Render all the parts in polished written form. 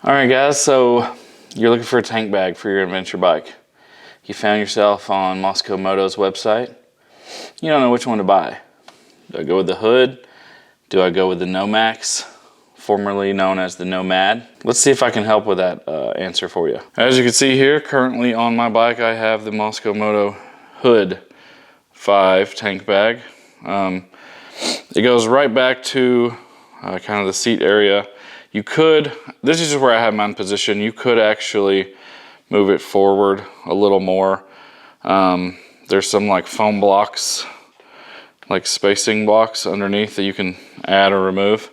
All right guys, so you're looking for a tank bag for your adventure bike. You found yourself on Mosko Moto's website. You don't know which one to buy. Do I go with the Hood? Do I go with the Nomax, formerly known as the Nomad? Let's see if I can help with that answer for you. As you can see here, currently on my bike, I have the Mosko Moto Hood 5 tank bag. It goes right back to kind of the seat area. You could, this is just where I have mine positioned. You could actually move it forward a little more. There's some like foam blocks, like spacing blocks underneath that you can add or remove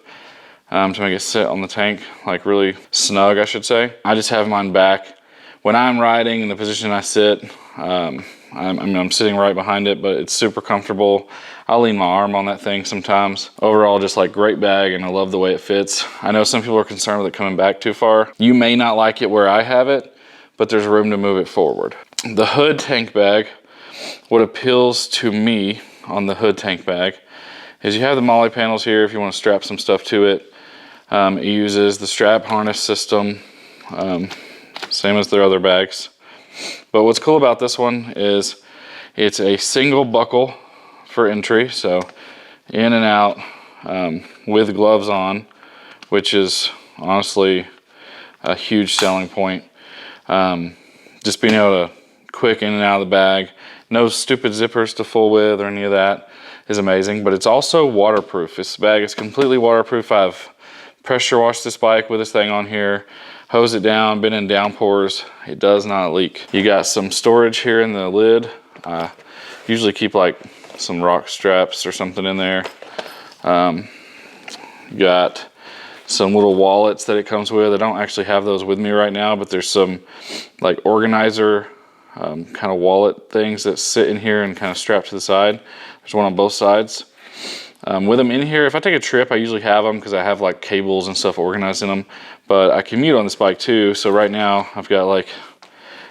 to make it sit on the tank, like really snug, I should say. I just have mine back. When I'm riding in the position I sit, I'm sitting right behind it, but it's super comfortable. I'll lean my arm on that thing sometimes. Overall, just like great bag, and I love the way it fits. I know some people are concerned with it coming back too far. You may not like it where I have it, but there's room to move it forward. The Hood tank bag, what appeals to me on the Hood tank bag is you have the MOLLE panels here if you want to strap some stuff to it. It uses the strap harness system, same as their other bags. But what's cool about this one is it's a single buckle for entry, so in and out with gloves on, which is honestly a huge selling point. Just being able to quick in and out of the bag, no stupid zippers to fool with or any of that is amazing. But it's also waterproof. This bag is completely waterproof. I've pressure washed this bike with this thing on here, hose it down, been in downpours, it does not leak. You got some storage here in the lid. Usually keep like some rock straps or something in there. You got some little wallets that it comes with. I don't actually have those with me right now, but there's some like organizer kind of wallet things that sit in here and kind of strap to the side. There's one on both sides. With them in here, if I take a trip, I usually have them because I have like cables and stuff organized in them, but I commute on this bike too. So right now I've got like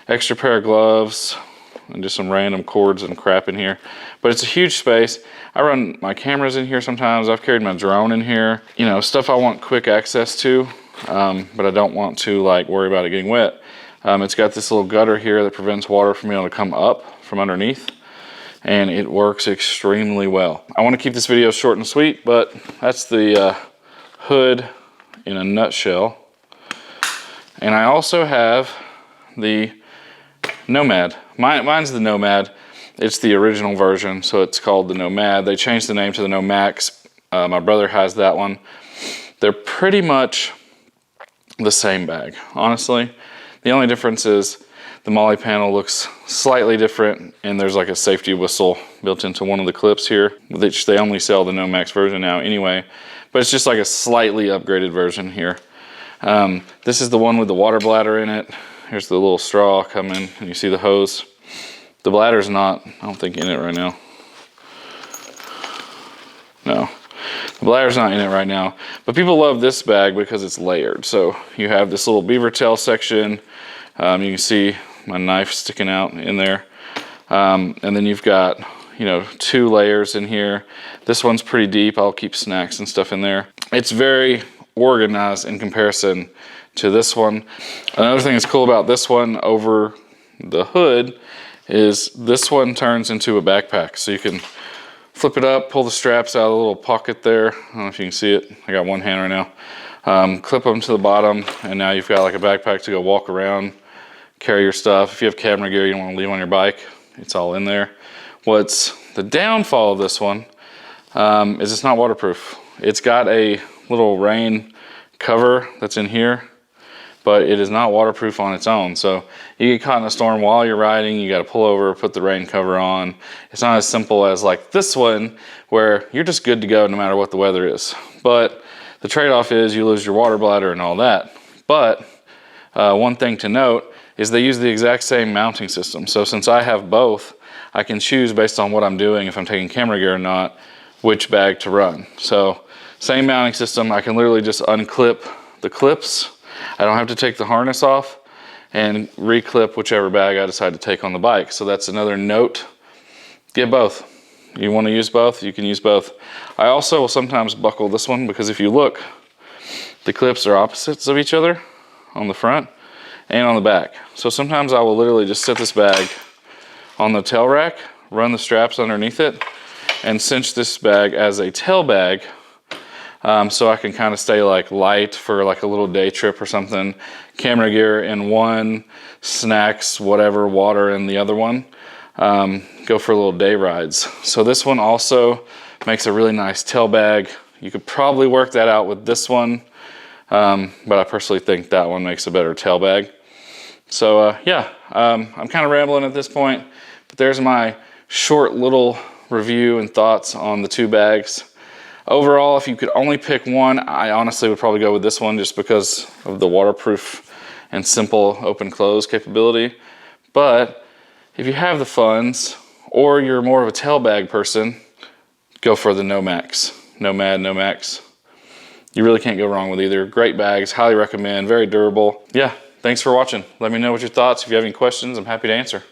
extra pair of gloves and just some random cords and crap in here, but it's a huge space. I run my cameras in here sometimes. I've carried my drone in here, you know, stuff I want quick access to, but I don't want to like worry about it getting wet. It's got this little gutter here that prevents water from being able to come up from underneath, and it works extremely well. I want to keep this video short and sweet, but that's the Hood in a nutshell. And I also have the Nomad. Mine's the Nomad. It's the original version, so it's called the Nomad. They changed the name to the Nomax. My brother has that one. They're pretty much the same bag, honestly. The only difference is the MOLLE panel looks slightly different, and there's like a safety whistle built into one of the clips here, which they only sell the Nomax version now anyway, but it's just like a slightly upgraded version here. This is the one with the water bladder in it. Here's the little straw coming, and you see the hose. The bladder's not, I don't think, in it right now. No, the bladder's not in it right now, but people love this bag because it's layered. So you have this little beaver tail section. You can see my knife sticking out in there. And then you've got, you know, 2 layers in here. This one's pretty deep. I'll keep snacks and stuff in there. It's very organized in comparison to this one. Another thing that's cool about this one over the Hood is this one turns into a backpack. So you can flip it up, pull the straps out of the little pocket there. I don't know if you can see it. I got one hand right now. Clip them to the bottom, and now you've got like a backpack to go walk around, carry your stuff. If you have camera gear you don't want to leave on your bike, it's all in there. What's the downfall of this one is it's not waterproof. It's got a little rain cover that's in here, but it is not waterproof on its own. So you get caught in a storm while you're riding, you got to pull over, put the rain cover on. It's not as simple as like this one where you're just good to go no matter what the weather is. But the trade-off is you lose your water bladder and all that. But one thing to note is they use the exact same mounting system. So since I have both, I can choose based on what I'm doing, if I'm taking camera gear or not, which bag to run. So same mounting system, I can literally just unclip the clips. I don't have to take the harness off and reclip whichever bag I decide to take on the bike. So that's another note. Get both. You want to use both, you can use both. I also will sometimes buckle this one because if you look, the clips are opposites of each other on the front and on the back. So sometimes I will literally just set this bag on the tail rack, run the straps underneath it, and cinch this bag as a tail bag, so I can kind of stay like light for like a little day trip or something. Camera gear in one, snacks, whatever, water in the other one. Go for little day rides. So this one also makes a really nice tail bag. You could probably work that out with this one, but I personally think that one makes a better tail bag. So yeah, I'm kind of rambling at this point, but there's my short little review and thoughts on the two bags. Overall, if you could only pick one, I honestly would probably go with this one just because of the waterproof and simple open close capability. But if you have the funds or you're more of a tail bag person, go for the Nomax, Nomad, Nomax. You really can't go wrong with either. Great bags, highly recommend, very durable. Yeah, thanks for watching. Let me know what your thoughts. If you have any questions, I'm happy to answer.